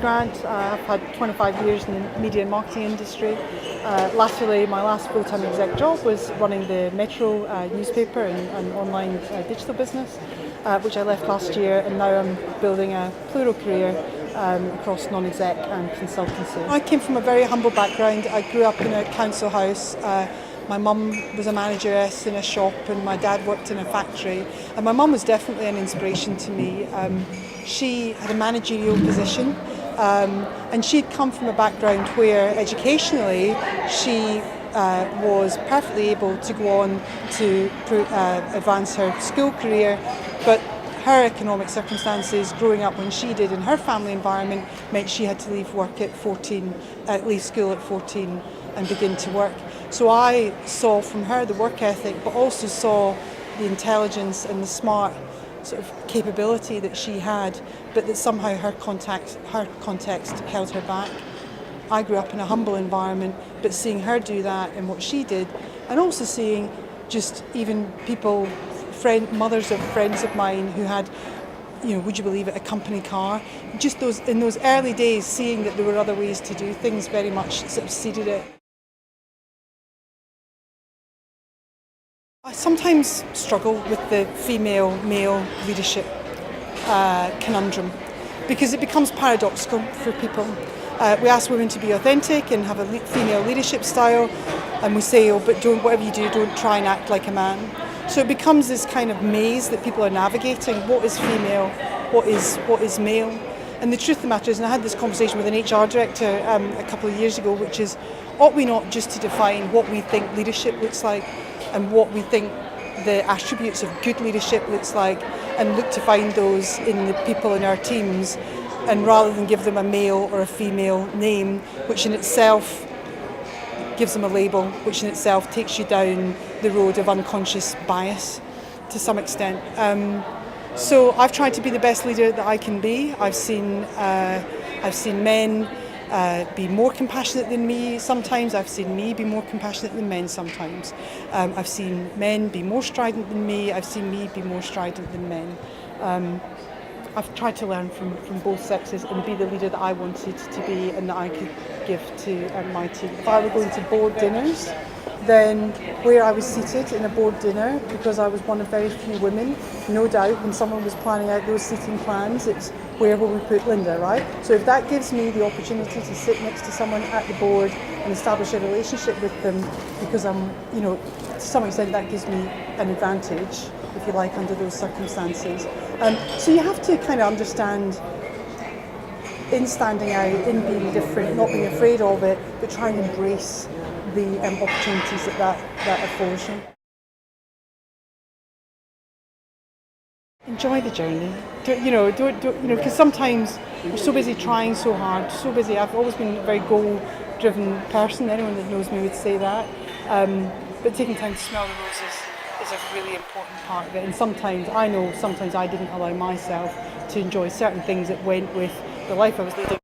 Grant. I've had 25 years in the media and marketing industry. Latterly, my last full-time exec job was running the Metro newspaper and online digital business, which I left last year, and now I'm building a plural career across non-exec and consultancy. I came from a very humble background. I grew up in a council house. My mum was a manageress in a shop and my dad worked in a factory, and my mum was definitely an inspiration to me. She had a managerial position, and she'd come from a background where educationally she was perfectly able to go on to advance her school career, but her economic circumstances growing up when she did in her family environment meant she had to leave work at 14, leave school at 14 and begin to work. So I saw from her the work ethic, but also saw the intelligence and the smart sort of capability that she had, but that somehow her context held her back. I grew up in a humble environment, but seeing her do that and what she did, and also seeing just even people, mothers of friends of mine who had, would you believe it, a company car. Just in those early days, seeing that there were other ways to do things very much sort of seeded it. I sometimes struggle with the female-male leadership conundrum, because it becomes paradoxical for people. We ask women to be authentic and have a female leadership style, and we say, oh, but whatever you do, don't try and act like a man. So it becomes this kind of maze that people are navigating. What is female? What is male? And the truth of the matter is, and I had this conversation with an HR director a couple of years ago, which is, ought we not just to define what we think leadership looks like and what we think the attributes of good leadership looks like, and look to find those in the people in our teams, and rather than give them a male or a female name, which in itself gives them a label, which in itself takes you down the road of unconscious bias to some extent. So I've tried to be the best leader that I can be. I've seen men be more compassionate than me sometimes. I've seen me be more compassionate than men sometimes. I've seen men be more strident than me. I've seen me be more strident than men. I've tried to learn from both sexes and be the leader that I wanted to be and that I could give to my team. If I were going to board dinners, then where I was seated in a board dinner, because I was one of very few women, no doubt when someone was planning out those seating plans, it's where will we put Linda, right? So if that gives me the opportunity to sit next to someone at the board and establish a relationship with them, because I'm, to some extent that gives me an advantage, if you like, under those circumstances. So you have to kind of understand, in standing out, in being different, not being afraid of it, but try and embrace the opportunities that affords you. Enjoy the journey. Because sometimes we're so busy trying so hard, so busy. I've always been a very goal-driven person. Anyone that knows me would say that. But taking time to smell the roses is a really important part of it. And sometimes I didn't allow myself to enjoy certain things that went with the life I was leading.